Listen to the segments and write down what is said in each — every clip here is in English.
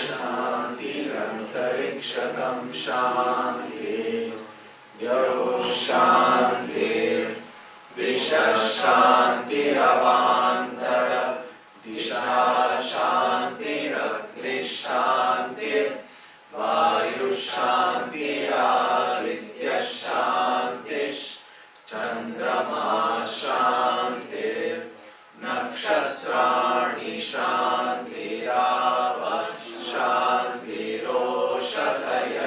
शान्तिरन्तरिक्षकं शान्तिर् द्यौः शान्तिर् दिशः शान्तिरवान्तर दिशा शान्तिरग्निः शान्तिर् वायुः शान्तिरादित्यः शान्तिश् चन्द्रमा शान्तिर् नक्षत्राणि शान्तिरावः शान्तिरोषधयः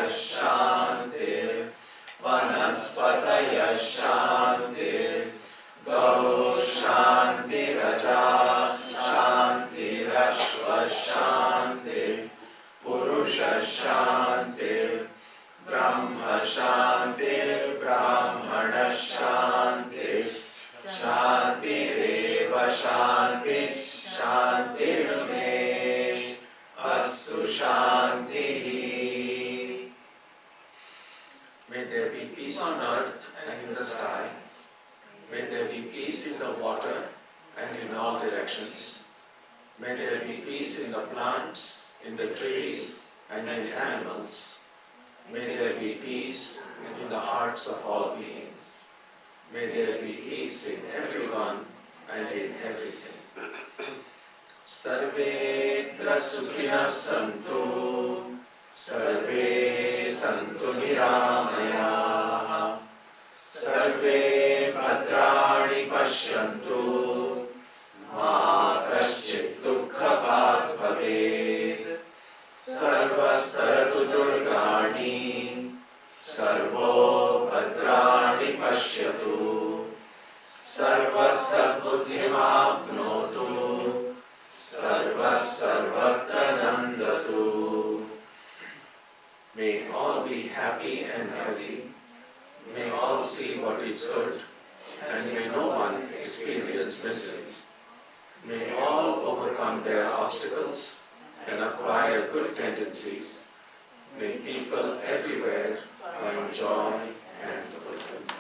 शान्तिर् वनस्पतयः शान्तिर् गौः शान्तिरजा शान्तिरश्वः शान्तिः पुरुषः शान्तिर् ब्रह्म शान्तिर्ब्राह्मणः शान्तिः शान्तिरेव शान्तिः शान्तिर्मे अस्तु शान्तिः. May there be peace on earth and in the sky. May there be peace in the water and in all directions. May there be peace in the plants, in the trees and in animals. May there be peace in the hearts of all beings. May there be peace in everyone and in everything. Sarvedra sukhinas santu, sarve santu niramayaha, sarve bhadrani pashyantu, ma kaschit dukkha bhag bhaved, sarvastaratu durgani, sarvo bhadrani pashyatu, sarvasya buddhimapnotu, sarvatra nandatu. May all be happy and healthy. May all see what is good, and may no one experience misery. May all overcome their obstacles and acquire good tendencies. May people everywhere find joy and fulfillment.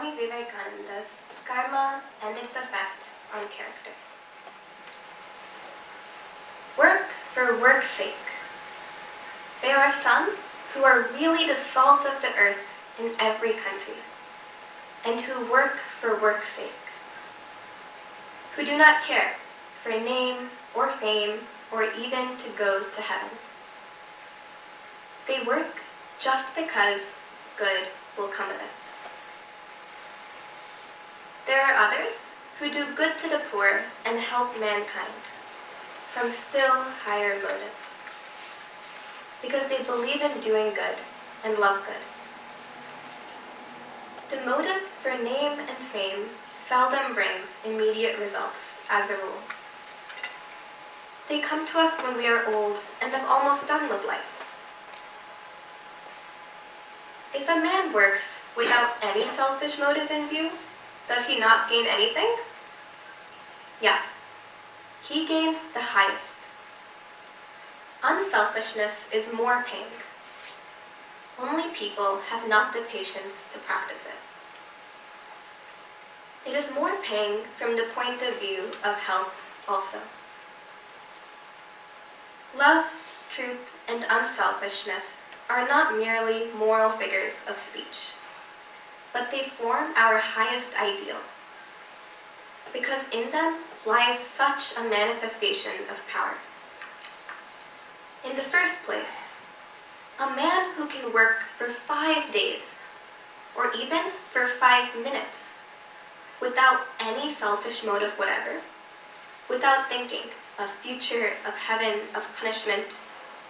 Swami Vivekananda's Karma and its Effect on Character. Work for work's sake. There are some who are really the salt of the earth in every country, and who work for work's sake, who do not care for name or fame or even to go to heaven. They work just because good will come of it. There are others who do good to the poor and help mankind from still higher motives, because they believe in doing good and love good. The motive for name and fame seldom brings immediate results as a rule. They come to us when we are old and have almost done with life. If a man works without any selfish motive in view, does he not gain anything? Yes, he gains the highest. Unselfishness is more paying. Only people have not the patience to practice it. It is more paying from the point of view of health also. Love, truth, and unselfishness are not merely moral figures of speech, but they form our highest ideal, because in them lies such a manifestation of power. In the first place, a man who can work for 5 days, or even for 5 minutes, without any selfish motive whatever, without thinking of future, of heaven, of punishment,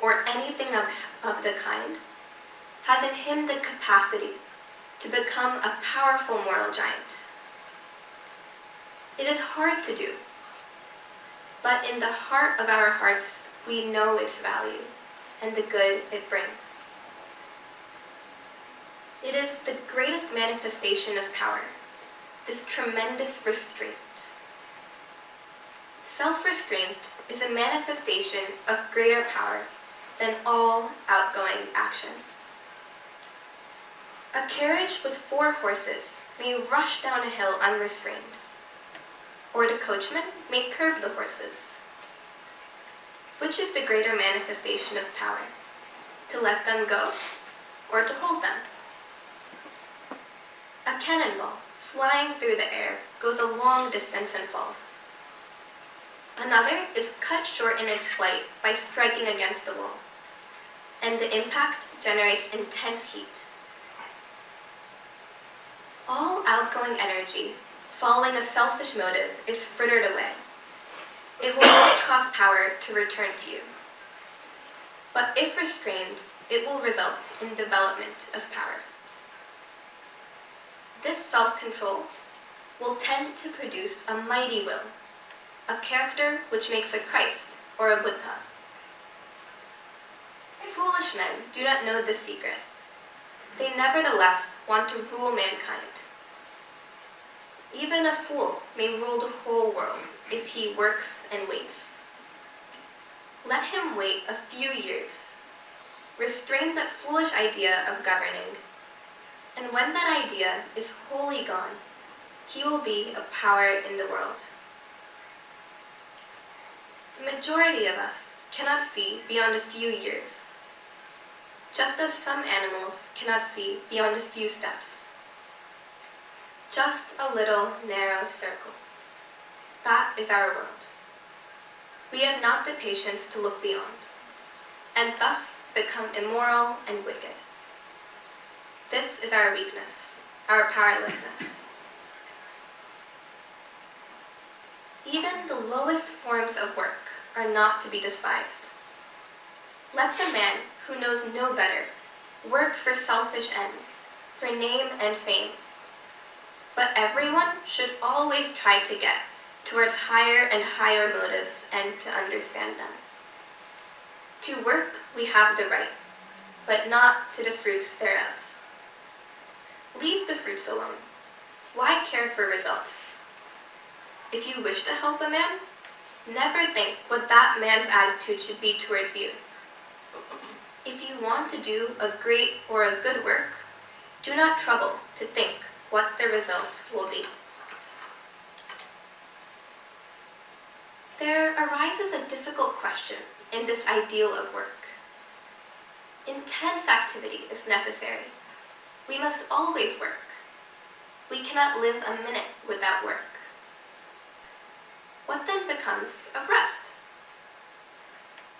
or anything of the kind, has in him the capacity to become a powerful moral giant. It is hard to do, but in the heart of our hearts we know its value and the good it brings. It is the greatest manifestation of power, this tremendous restraint. Self-restraint is a manifestation of greater power than all outgoing action. A carriage with 4 horses may rush down a hill unrestrained, or the coachman may curb the horses. Which is the greater manifestation of power, to let them go or to hold them? A cannonball flying through the air goes a long distance and falls. Another is cut short in its flight by striking against the wall, and the impact generates intense heat. All outgoing energy following a selfish motive is frittered away. It will not cause power to return to you. But if restrained, it will result in development of power. This self-control will tend to produce a mighty will, a character which makes a Christ or a Buddha. Foolish men do not know this secret. They nevertheless want to rule mankind. Even a fool may rule the whole world if he works and waits. Let him wait a few years. Restrain that foolish idea of governing, and when that idea is wholly gone, he will be a power in the world. The majority of us cannot see beyond a few years, just as some animals cannot see beyond a few steps. Just a little narrow circle. That is our world. We have not the patience to look beyond, and thus become immoral and wicked. This is our weakness, our powerlessness. Even the lowest forms of work are not to be despised. Let the man who knows no better work for selfish ends, for name and fame. But everyone should always try to get towards higher and higher motives and to understand them. To work we have the right, but not to the fruits thereof. Leave the fruits alone. Why care for results? If you wish to help a man, never think what that man's attitude should be towards you. If you want to do a great or a good work, do not trouble to think what the result will be. There arises a difficult question in this ideal of work. Intense activity is necessary. We must always work. We cannot live a minute without work. What then becomes of rest?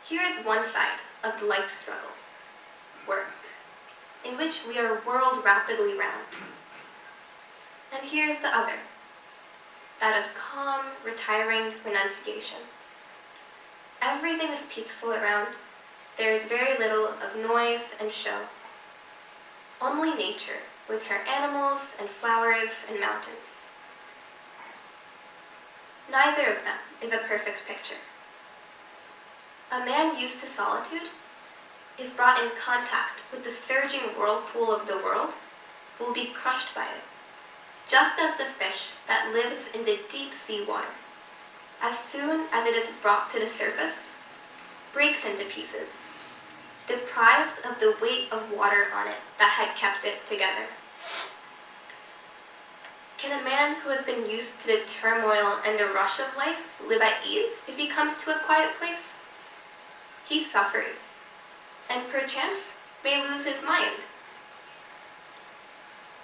Here is one side of the life struggle, work, in which we are whirled rapidly round. And here is the other, that of calm, retiring renunciation. Everything is peaceful around. There is very little of noise and show. Only nature, with her animals and flowers and mountains. Neither of them is a perfect picture. A man used to solitude, if brought in contact with the surging whirlpool of the world, will be crushed by it, just as the fish that lives in the deep sea water, as soon as it is brought to the surface, breaks into pieces, deprived of the weight of water on it that had kept it together. Can a man who has been used to the turmoil and the rush of life live at ease if he comes to a quiet place? He suffers, and perchance may lose his mind.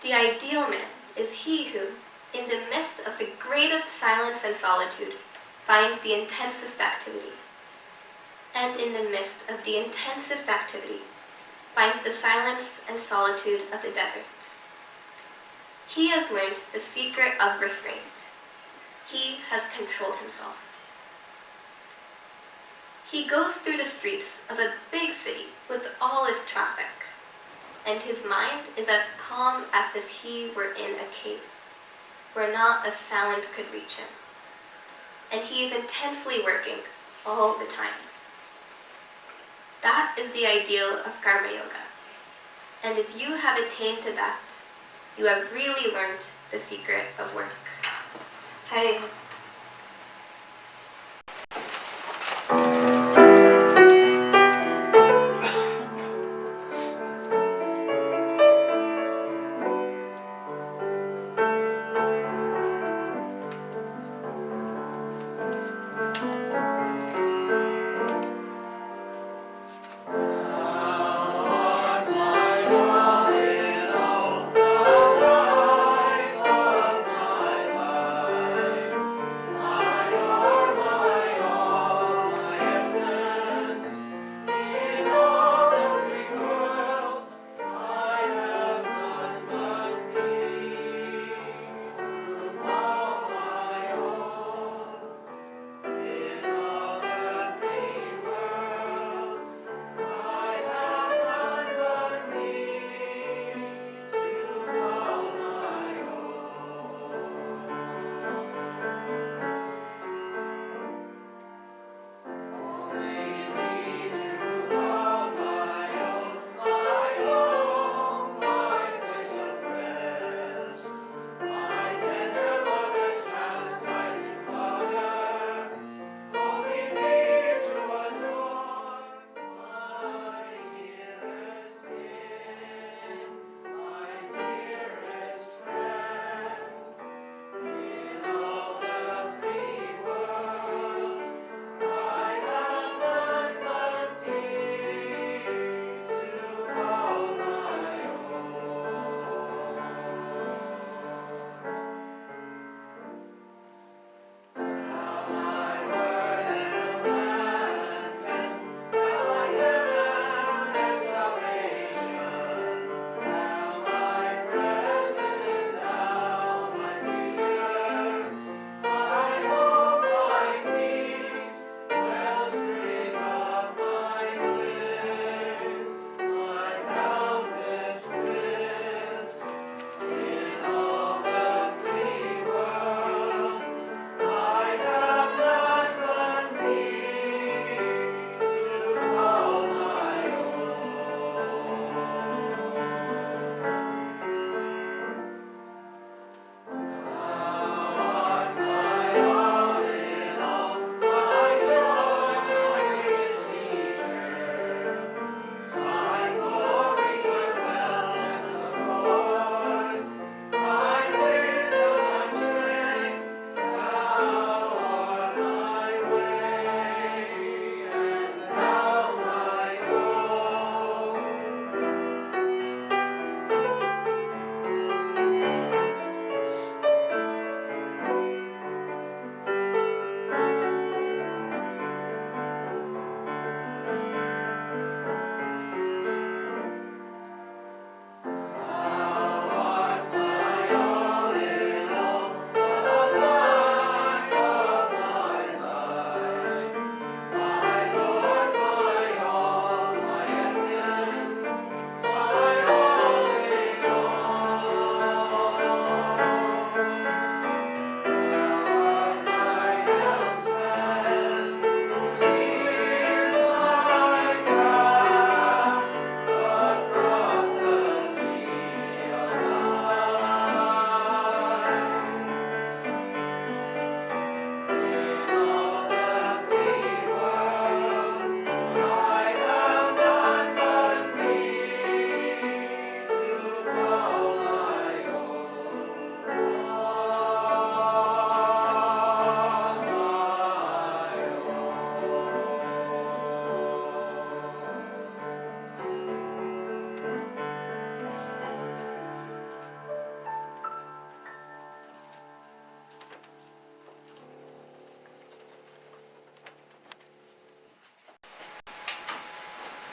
The ideal man is he who, in the midst of the greatest silence and solitude, finds the intensest activity, and in the midst of the intensest activity, finds the silence and solitude of the desert. He has learned the secret of restraint. He has controlled himself. He goes through the streets of a big city with all its traffic, and his mind is as calm as if he were in a cave, where not a sound could reach him. And he is intensely working all the time. That is the ideal of Karma Yoga. And if you have attained to that, you have really learned the secret of work. Hare Krishna.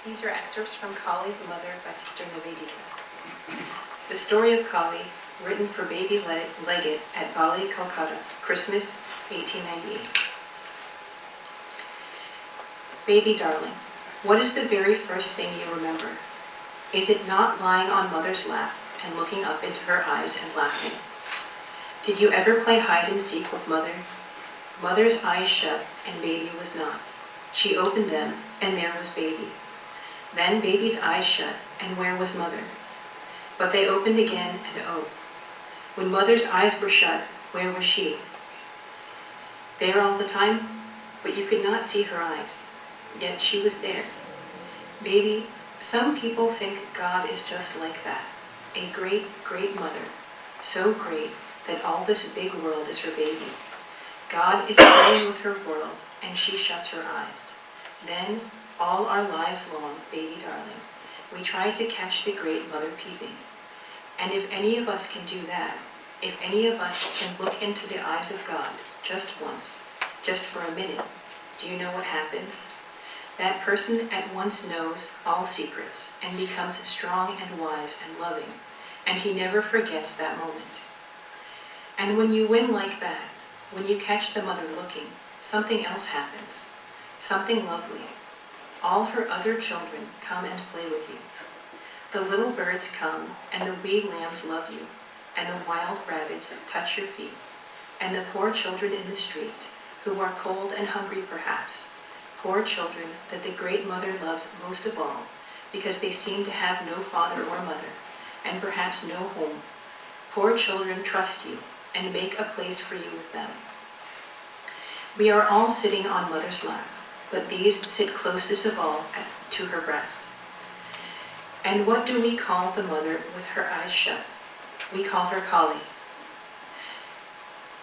These are excerpts from Kali, the Mother by Sister Nivedita. The story of Kali, written for baby Legate at Bali, Calcutta, Christmas, 1898. Baby darling, what is the very first thing you remember? Is it not lying on mother's lap and looking up into her eyes and laughing? Did you ever play hide and seek with mother? Mother's eyes shut and baby was not. She opened them and there was baby. Then baby's eyes shut and where was mother? But they opened again and oh. When mother's eyes were shut, where was she? There all the time, but you could not see her eyes. Yet she was there. Baby, some people think God is just like that. A great, great mother. So great that all this big world is her baby. God is playing with her world, and she shuts her eyes. Then, all our lives long, baby darling, we try to catch the great mother peeping. And if any of us can do that, if any of us can look into the eyes of God just once, just for a minute, do you know what happens? That person at once knows all secrets and becomes strong and wise and loving, and he never forgets that moment. And when you win like that, when you catch the mother looking, something else happens, something lovely. All her other children come and play with you. The little birds come, and the wee lambs love you, and the wild rabbits touch your feet, and the poor children in the streets, who are cold and hungry perhaps, poor children that the great mother loves most of all, because they seem to have no father or mother, and perhaps no home. Poor children trust you, and make a place for you with them. We are all sitting on mother's lap, but these sit closest of all to her breast. And what do we call the mother with her eyes shut? We call her Kali.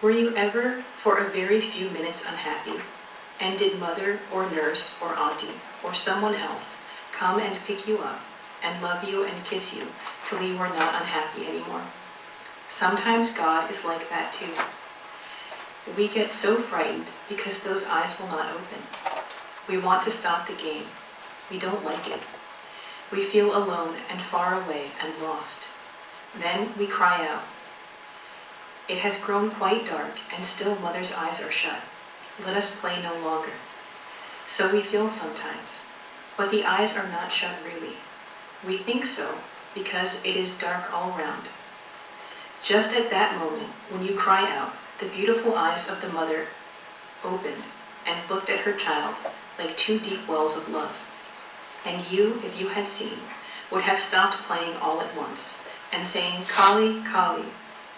Were you ever for a very few minutes unhappy? And did mother or nurse or auntie or someone else come and pick you up and love you and kiss you till you were not unhappy anymore? Sometimes God is like that too. We get so frightened because those eyes will not open. We want to stop the game. We don't like it. We feel alone and far away and lost. Then we cry out. It has grown quite dark and still mother's eyes are shut. Let us play no longer. So we feel sometimes, but the eyes are not shut really. We think so because it is dark all round. Just at that moment, when you cry out, the beautiful eyes of the mother opened and looked at her child like two deep wells of love. And you, if you had seen, would have stopped playing all at once and saying, Kali, Kali,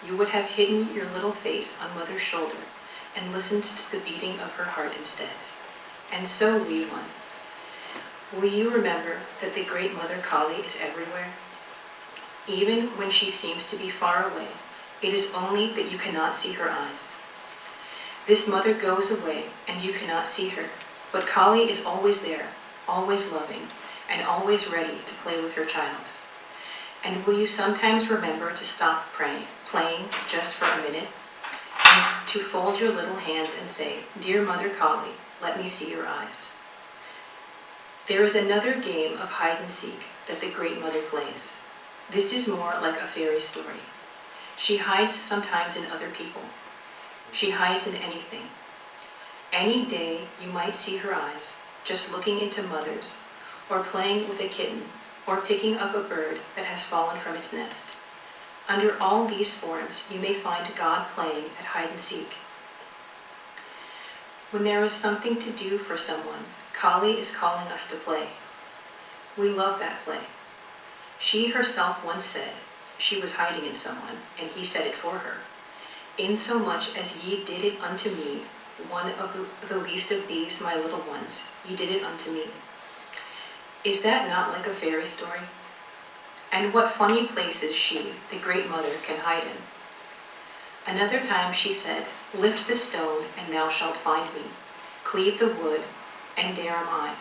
you would have hidden your little face on mother's shoulder and listened to the beating of her heart instead. And so, wee one, will you remember that the great mother Kali is everywhere? Even when she seems to be far away, it is only that you cannot see her eyes. This mother goes away and you cannot see her, but Kali is always there, always loving, and always ready to play with her child. And will you sometimes remember to stop playing just for a minute, and to fold your little hands and say, Dear Mother Kali, let me see your eyes. There is another game of hide and seek that the great mother plays. This is more like a fairy story. She hides sometimes in other people. She hides in anything. Any day you might see her eyes, just looking into mother's, or playing with a kitten, or picking up a bird that has fallen from its nest. Under all these forms, you may find God playing at hide and seek. When there is something to do for someone, Kali is calling us to play. We love that play. She herself once said she was hiding in someone, and he said it for her. Insomuch as ye did it unto me, one of the least of these my little ones, ye did it unto me. Is that not like a fairy story? And what funny places she, the great mother, can hide in. Another time she said, Lift the stone, and thou shalt find me. Cleave the wood, and there am I.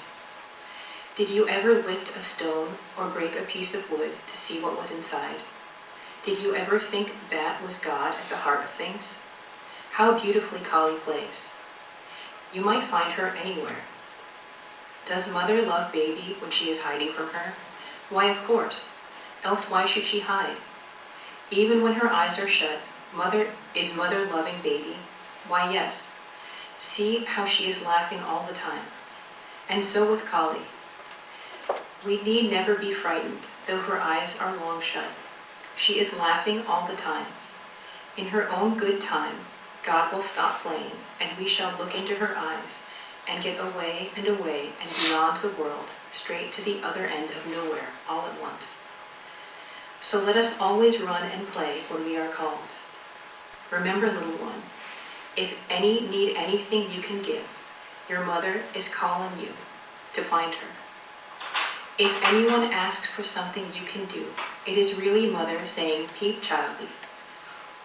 Did you ever lift a stone or break a piece of wood to see what was inside? Did you ever think that was God at the heart of things? How beautifully Kali plays. You might find her anywhere. Does mother love baby when she is hiding from her? Why, of course. Else why should she hide? Even when her eyes are shut, is mother loving baby? Why, yes. See how she is laughing all the time. And so with Kali. We need never be frightened, though her eyes are long shut. She is laughing all the time. In her own good time, God will stop playing, and we shall look into her eyes, and get away and beyond the world, straight to the other end of nowhere, all at once. So let us always run and play when we are called. Remember, little one, if any need anything you can give, your mother is calling you to find her. If anyone asks for something you can do, it is really mother saying, peep childly.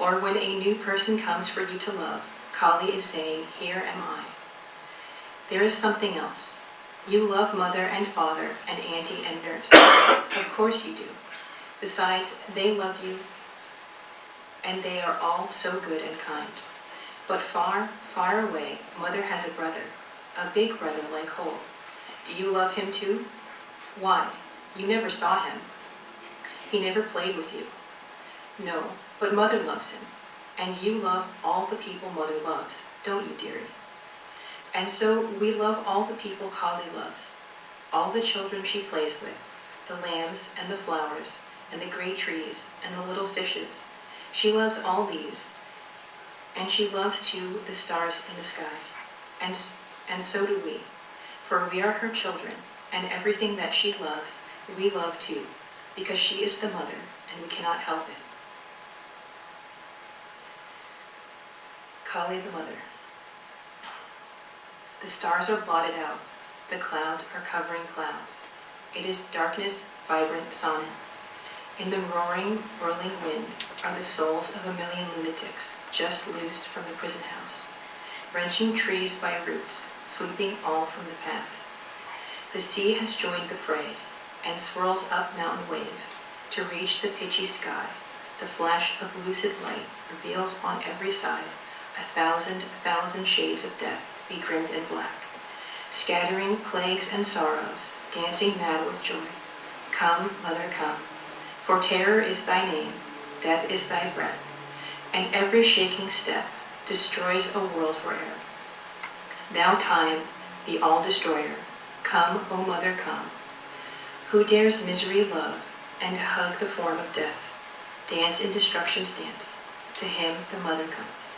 Or when a new person comes for you to love, Kali is saying, here am I. There is something else. You love mother and father and auntie and nurse. Of course you do. Besides, they love you, and they are all so good and kind. But far, far away, mother has a brother, a big brother like Hole. Do you love him too? Why? You never saw him. He never played with you. No, but mother loves him, and you love all the people mother loves, don't you, dearie? And so we love all the people Kali loves, all the children she plays with, the lambs and the flowers, and the great trees, and the little fishes. She loves all these, and she loves too the stars in the sky. And so do we, for we are her children, and everything that she loves, we love too, because she is the mother, and we cannot help it. Kali the mother. The stars are blotted out, the clouds are covering clouds. It is darkness, vibrant sonnet. In the roaring, whirling wind are the souls of 1,000,000 lunatics just loosed from the prison house, wrenching trees by roots, sweeping all from the path. The sea has joined the fray and swirls up mountain waves to reach the pitchy sky. The flash of lucid light reveals on every side 1,000,000 shades of death, begrimed in black, scattering plagues and sorrows, dancing mad with joy. Come, mother, come. For terror is thy name, death is thy breath, and every shaking step destroys a world forever. Now time, the all-destroyer, come, O mother, come. Who dares misery love, and hug the form of death, dance in destruction's dance, to him the mother comes.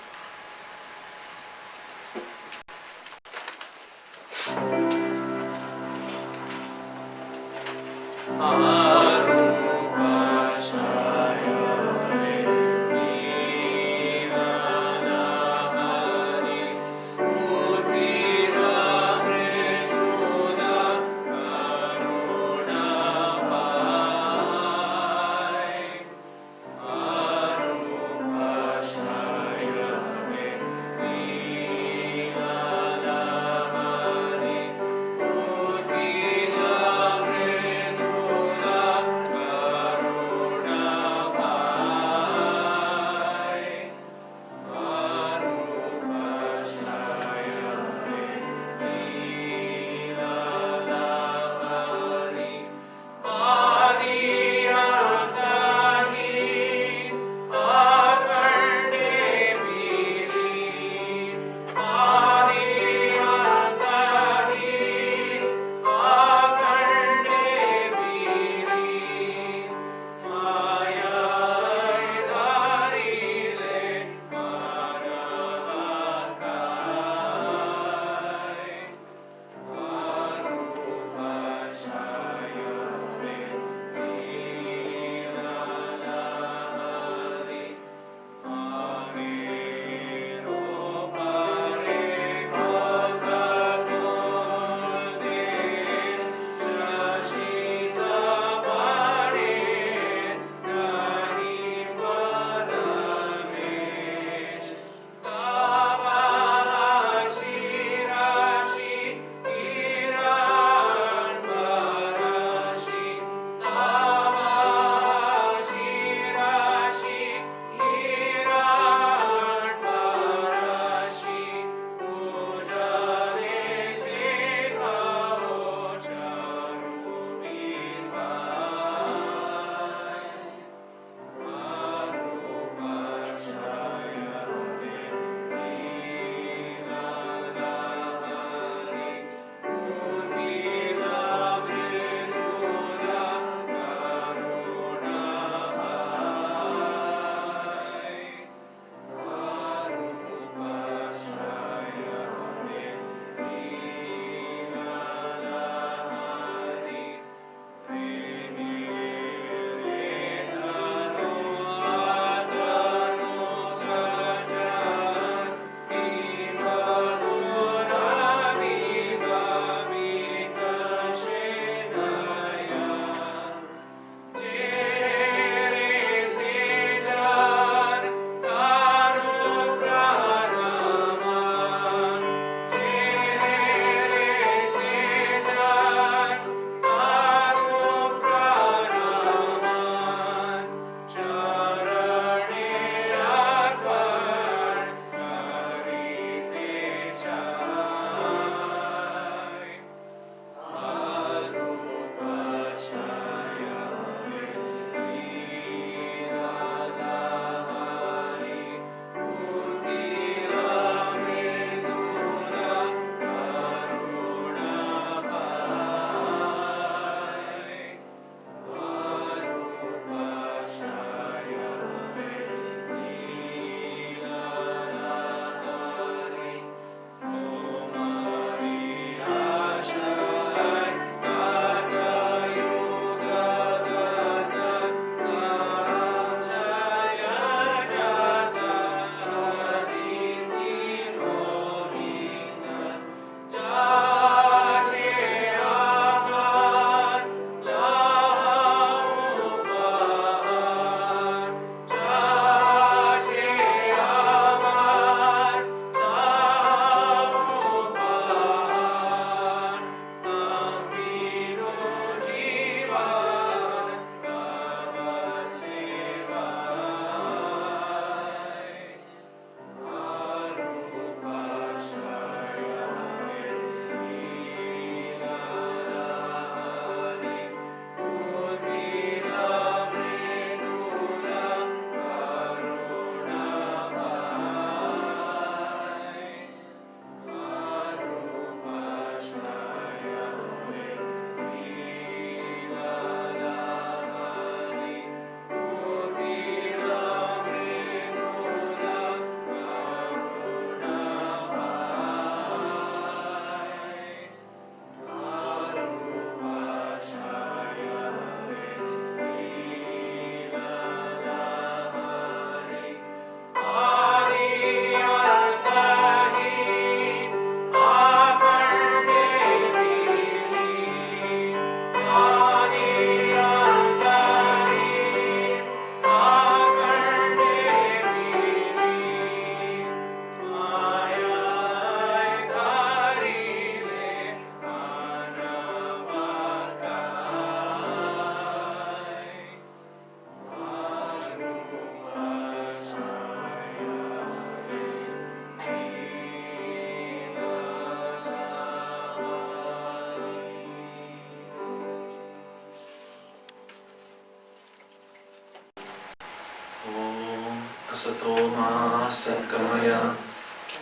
Sato ma Satgamaya,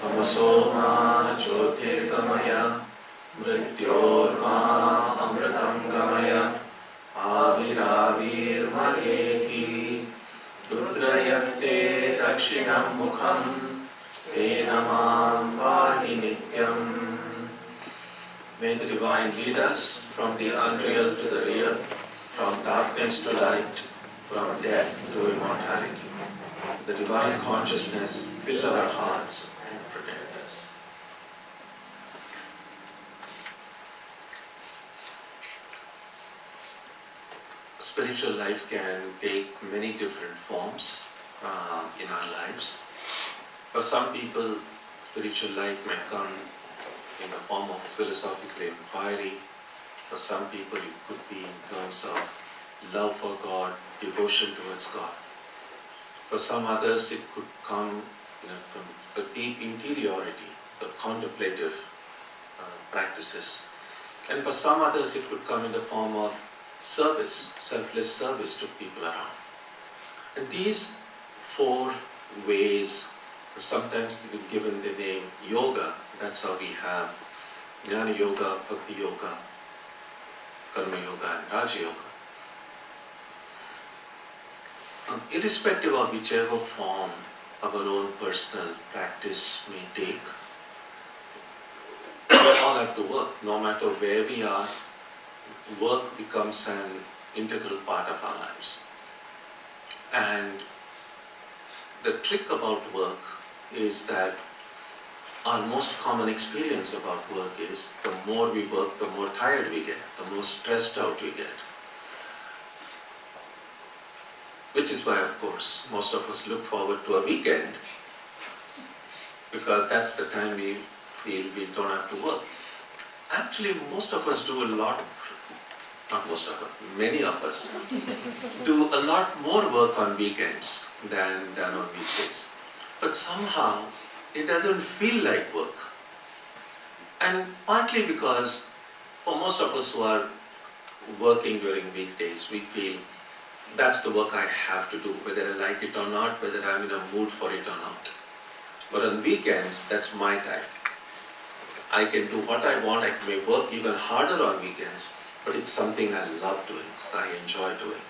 Tamaso ma Jyotirgamaya, Mrityorma Amritam Gamaya, Aviravirmayeti, Rudrayate Dakshinam Mukham, Te Namam Pahi Nityam. May the Divine lead us from the unreal to the real, from darkness to light, from death to immortality. The Divine Consciousness fill our hearts and protect us. Spiritual life can take many different forms in our lives. For some people, spiritual life might come in the form of philosophical inquiry. For some people, it could be in terms of love for God, devotion towards God. For some others, it could come from a deep interiority, the contemplative practices. And for some others, it could come in the form of service, selfless service to people around. And these four ways, sometimes they've been given the name yoga. That's how we have Jnana Yoga, Bhakti Yoga, Karma Yoga, and Raja Yoga. Irrespective of whichever form our own personal practice may take, we all have to work. No matter where we are, work becomes an integral part of our lives. And the trick about work is that our most common experience about work is the more we work, the more tired we get, the more stressed out we get. Which is why, of course, most of us look forward to a weekend, because that's the time we feel we don't have to work. Actually, most of us do a lot, not most of us, many of us do a lot more work on weekends than on weekdays. But somehow, it doesn't feel like work. And partly because for most of us who are working during weekdays, we feel that's the work I have to do, whether I like it or not, whether I'm in a mood for it or not. But on weekends, that's my time. I can do what I want, I may work even harder on weekends, but it's something I love doing, so I enjoy doing.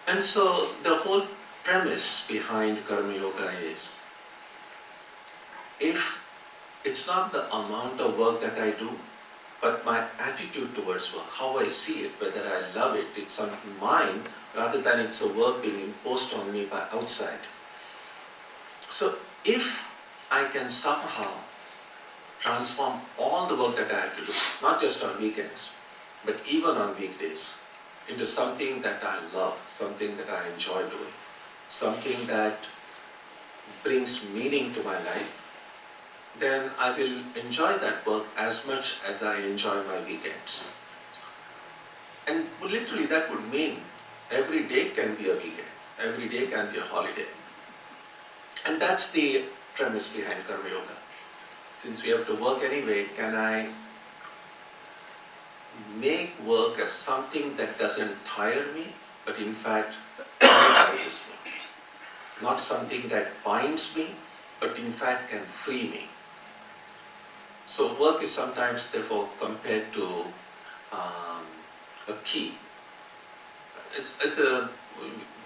And so the whole premise behind Karma Yoga is, if it's not the amount of work that I do, but my attitude towards work, how I see it, whether I love it, it's something mine, rather than it's a work being imposed on me by outside. So if I can somehow transform all the work that I have to do, not just on weekends, but even on weekdays, into something that I love, something that I enjoy doing, something that brings meaning to my life, then I will enjoy that work as much as I enjoy my weekends. And literally that would mean every day can be a weekend, every day can be a holiday. And that's the premise behind Karma Yoga. Since we have to work anyway, can I make work as something that doesn't tire me, but in fact energizes me? Not something that binds me, but in fact can free me. So work is sometimes therefore compared to a key.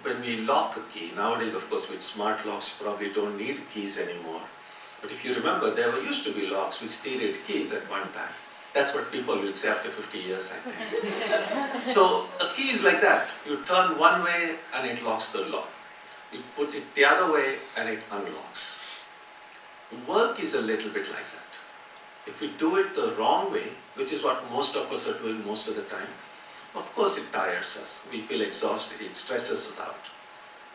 When we lock a key, nowadays of course with smart locks you probably don't need keys anymore. But if you remember, there used to be locks which needed keys at one time. That's what people will say after 50 years, I think. So a key is like that. You turn one way and it locks the lock. You put it the other way and it unlocks. Work is a little bit like that. If we do it the wrong way, which is what most of us are doing most of the time, of course it tires us. We feel exhausted, it stresses us out.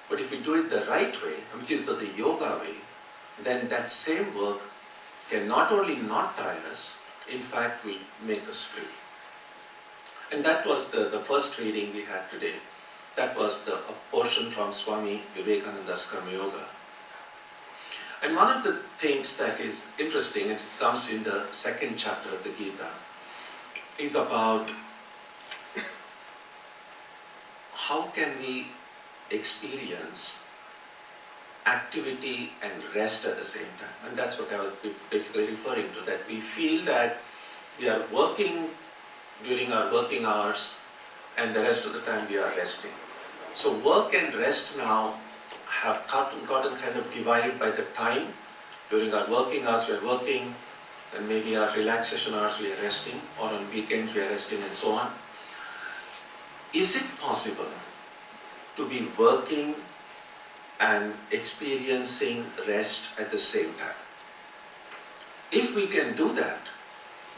But if we do it the right way, which is the yoga way, then that same work can not only not tire us, in fact will make us free. And that was the first reading we had today. That was a portion from Swami Vivekananda's Karma Yoga. And one of the things that is interesting, and it comes in the second chapter of the Gita, is about how can we experience activity and rest at the same time. And that's what I was basically referring to, that we feel that we are working during our working hours and the rest of the time we are resting. So work and rest now have gotten kind of divided by the time. During our working hours we are working, and maybe our relaxation hours we are resting, or on weekends we are resting, and so on. Is it possible to be working and experiencing rest at the same time? If we can do that,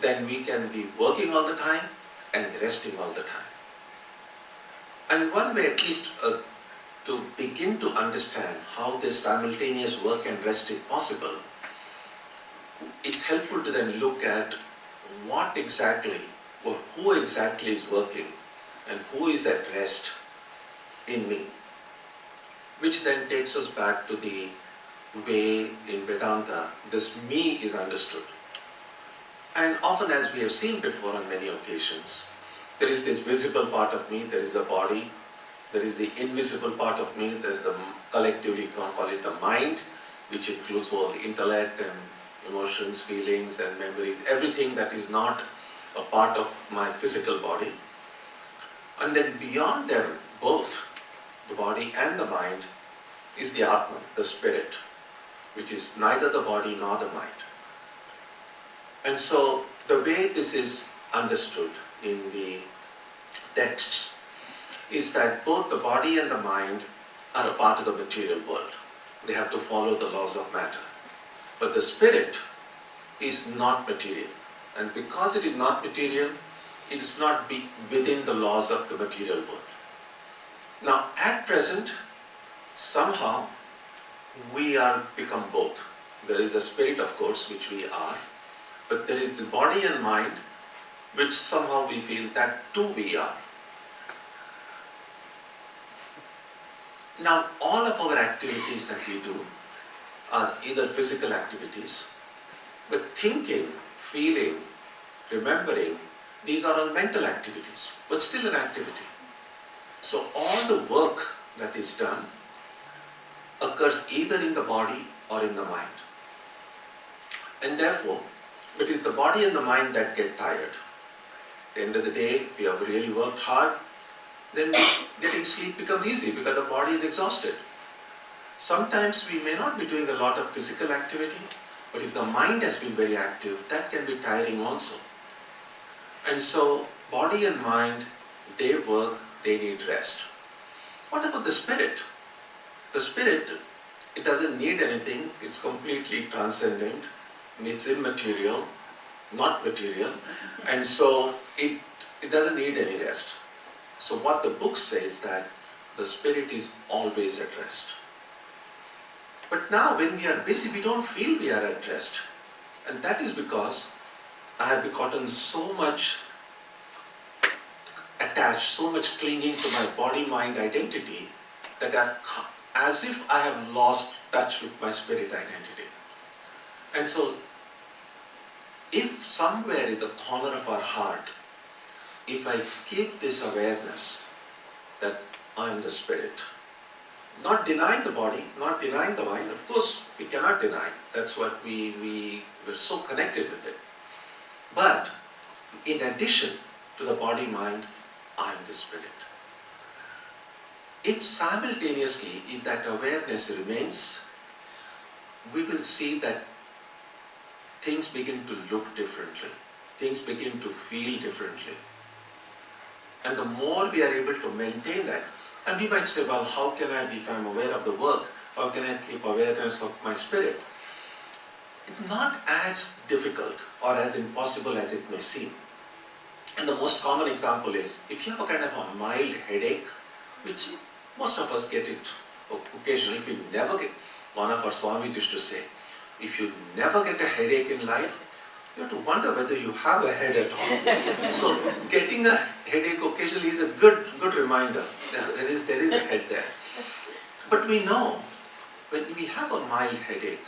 then we can be working all the time and resting all the time. And one way at least to begin to understand how this simultaneous work and rest is possible, it's helpful to then look at what exactly, or who exactly is working and who is at rest in me. Which then takes us back to the way in Vedanta this me is understood. And often, as we have seen before on many occasions, there is this visible part of me, there is the body, there is the invisible part of me, there is the, collectively you can call it the mind, which includes all the intellect and emotions, feelings and memories, everything that is not a part of my physical body. And then beyond them, both the body and the mind, is the Atman, the spirit, which is neither the body nor the mind. And so the way this is understood in the texts is that both the body and the mind are a part of the material world. They have to follow the laws of matter. But the spirit is not material. And because it is not material, it is not within the laws of the material world. Now, at present, somehow we are become both. There is a spirit, of course, which we are, but there is the body and mind, which somehow we feel that too we are. Now, all of our activities that we do are either physical activities, but thinking, feeling, remembering, these are all mental activities, but still an activity. So all the work that is done occurs either in the body or in the mind. And therefore, it is the body and the mind that get tired. At the end of the day, if we have really worked hard, then getting sleep becomes easy because the body is exhausted. Sometimes we may not be doing a lot of physical activity, but if the mind has been very active, that can be tiring also. And so, body and mind, they work, they need rest. What about the spirit? The spirit, it doesn't need anything, it's completely transcendent, and it's immaterial, not material, and so it doesn't need any rest. So what the book says that the spirit is always at rest. But now when we are busy, we don't feel we are at rest. And that is because I have gotten so much attached, so much clinging to my body-mind identity that as if I have lost touch with my spirit identity. And so if somewhere in the corner of our heart, if I keep this awareness that I am the spirit, not denying the body, not denying the mind, of course we cannot deny, that's what we're so connected with it. But in addition to the body-mind, I am the spirit. If simultaneously, if that awareness remains, we will see that things begin to look differently, things begin to feel differently. And the more we are able to maintain that, and we might say, well, how can I be, if I'm aware of the work, how can I keep awareness of my spirit? It's not as difficult or as impossible as it may seem. And the most common example is, if you have a kind of a mild headache, which most of us get it occasionally, if you never get, one of our Swamis used to say, if you never get a headache in life, you have to wonder whether you have a head at all. So getting a headache occasionally is a good reminder. There is a head there. But we know, when we have a mild headache,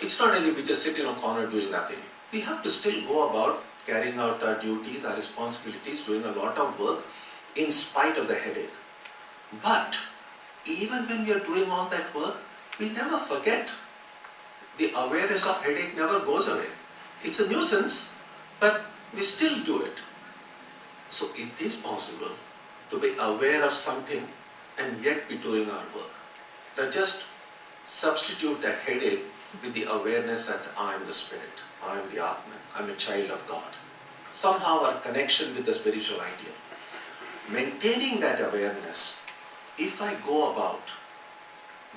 it's not as if we just sit in a corner doing nothing. We have to still go about carrying out our duties, our responsibilities, doing a lot of work in spite of the headache. But even when we are doing all that work, we never forget. The awareness of headache never goes away. It's a nuisance, but we still do it. So it is possible to be aware of something and yet be doing our work. Now just substitute that headache with the awareness that I am the Spirit, I am the Atman, I am a child of God. Somehow our connection with the spiritual ideal. Maintaining that awareness, if I go about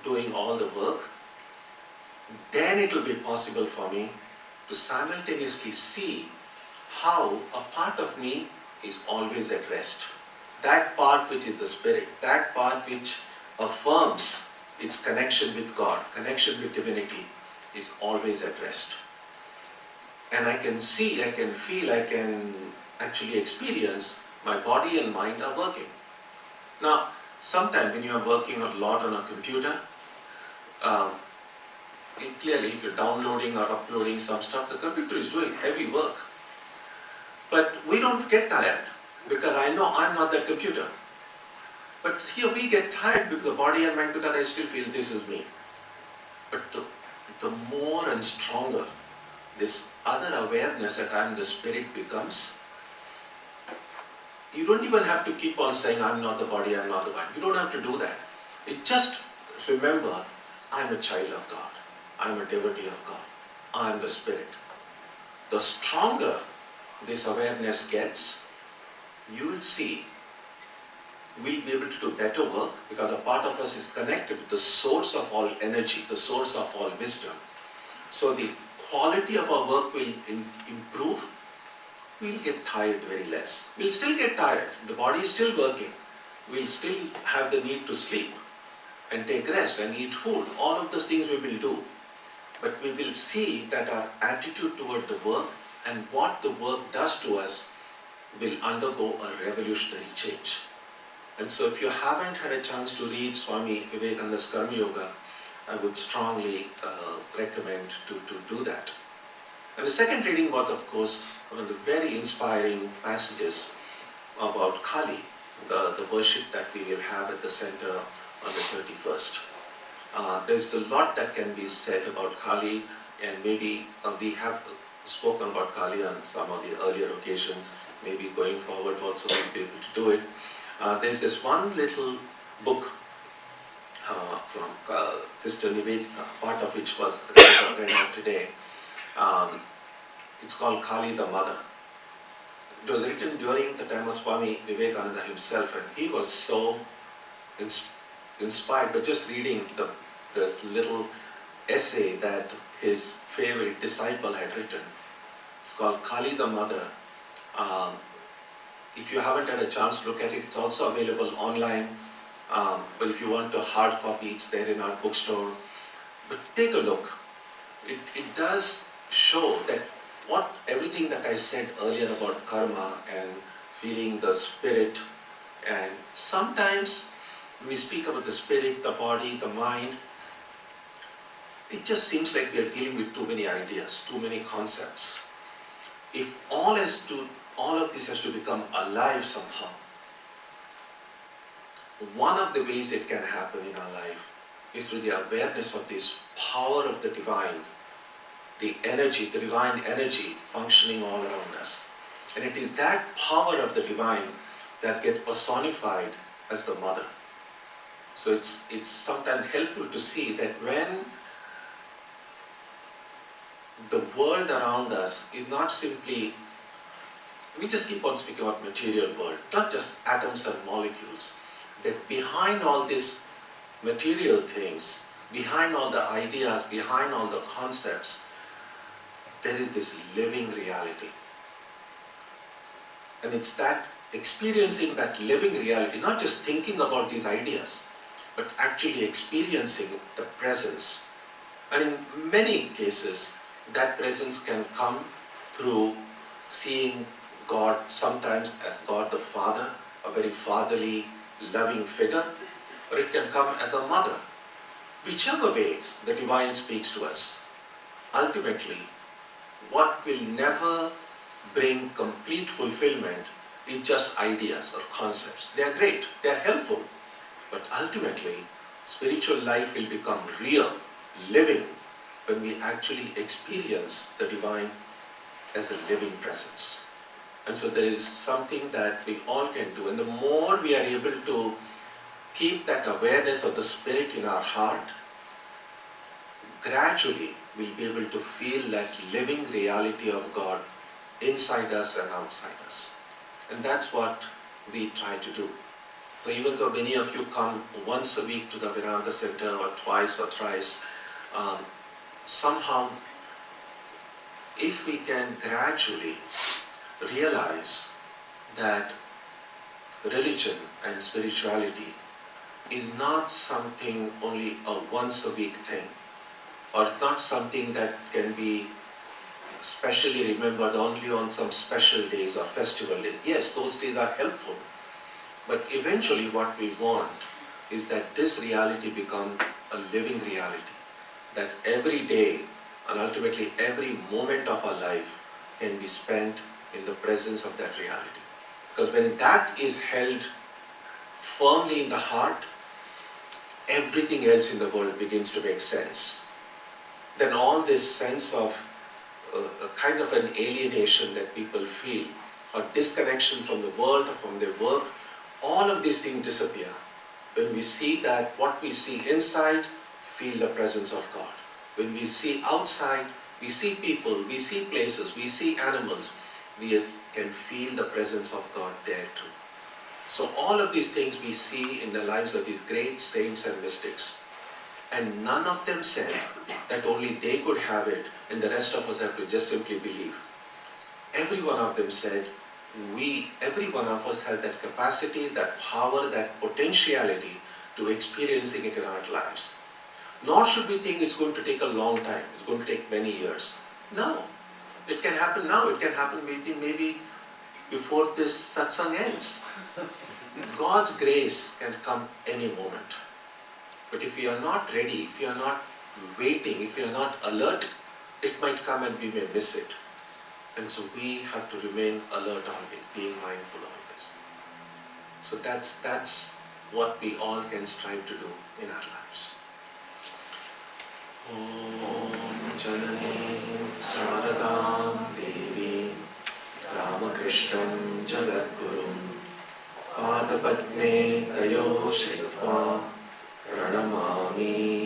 doing all the work, then it will be possible for me to simultaneously see how a part of me is always at rest. That part which is the Spirit, that part which affirms its connection with God, connection with divinity, is always at rest. And I can see, I can feel, I can actually experience my body and mind are working. Now, sometimes when you are working a lot on a computer, clearly if you're downloading or uploading some stuff, the computer is doing heavy work. But we don't get tired because I know I'm not that computer. But here we get tired because the body and mind, because I still feel this is me. But the more and stronger this other awareness that I am the Spirit becomes, you don't even have to keep on saying I'm not the body, I'm not the mind. You don't have to do that. It just remember, I'm a child of God. I'm a devotee of God. I'm the Spirit. The stronger this awareness gets, you will see we'll be able to do better work because a part of us is connected with the source of all energy, the source of all wisdom. So the quality of our work will improve. We'll get tired very less. We'll still get tired. The body is still working. We'll still have the need to sleep and take rest and eat food. All of those things we will do. But we will see that our attitude toward the work and what the work does to us will undergo a revolutionary change. And so if you haven't had a chance to read Swami Vivekananda's Karma Yoga, I would strongly recommend to do that. And the second reading was, of course, one of the very inspiring passages about Kali, the worship that we will have at the center on the 31st. There's a lot that can be said about Kali, and maybe we have spoken about Kali on some of the earlier occasions. Maybe going forward also we'll be able to do it. There's this one little book from Sister Nivedita, part of which was read out today. It's called Kali the Mother. It was written during the time of Swami Vivekananda himself, and he was so inspired by just reading this little essay that his favorite disciple had written. It's called Kali the Mother. If you haven't had a chance to look at it, it's also available online. But if you want a hard copy, it's there in our bookstore. But take a look. It does show that everything that I said earlier about karma and feeling the spirit, and sometimes when we speak about the spirit, the body, the mind, it just seems like we are dealing with too many ideas, too many concepts. If all of this has to become alive somehow, one of the ways it can happen in our life is through the awareness of this power of the divine, the energy, the divine energy functioning all around us. And it is that power of the divine that gets personified as the mother. So it's sometimes helpful to see that when the world around us is not simply, we just keep on speaking about material world, not just atoms and molecules, that behind all these material things, behind all the ideas, behind all the concepts, there is this living reality. And it's that experiencing that living reality, not just thinking about these ideas, but actually experiencing the presence. And in many cases, that presence can come through seeing God sometimes as God the Father, a very fatherly, loving figure, or it can come as a mother. Whichever way the divine speaks to us, ultimately, what will never bring complete fulfillment is just ideas or concepts. They are great, they are helpful, but ultimately, Spiritual life will become real, living, when we actually experience the divine as a living presence. And so there is something that we all can do. And the more we are able to keep that awareness of the Spirit in our heart, gradually we'll be able to feel that living reality of God inside us and outside us. And that's what we try to do. So even though many of you come once a week to the Vedanta Center or twice or thrice, somehow if we can gradually realize that religion and spirituality is not something only a once a week thing, or not something that can be specially remembered only on some special days or festival days. Yes, those days are helpful, but eventually what we want is that this reality become a living reality, that every day and ultimately every moment of our life can be spent in the presence of that reality. Because when that is held firmly in the heart, everything else in the world begins to make sense. Then all this sense of a kind of an alienation that people feel, or disconnection from the world or from their work, all of these things disappear. When we see that what we see inside, feel the presence of God. When we see outside, we see people, we see places, we see animals, we can feel the presence of God there too. So all of these things we see in the lives of these great saints and mystics. And none of them said that only they could have it and the rest of us have to just simply believe. Every one of them said, every one of us has that capacity, that power, that potentiality to experiencing it in our lives. Nor should we think it's going to take a long time, it's going to take many years. No, it can happen now, it can happen maybe before this satsang ends. God's grace can come any moment. But if we are not ready, if we are not waiting, if we are not alert, it might come and we may miss it. And so we have to remain alert always, being mindful always. So that's what we all can strive to do in our lives. Om Janani Saradam Devi Ramakrishna Jagadguru Padapadme Tayo Shritva Pranamami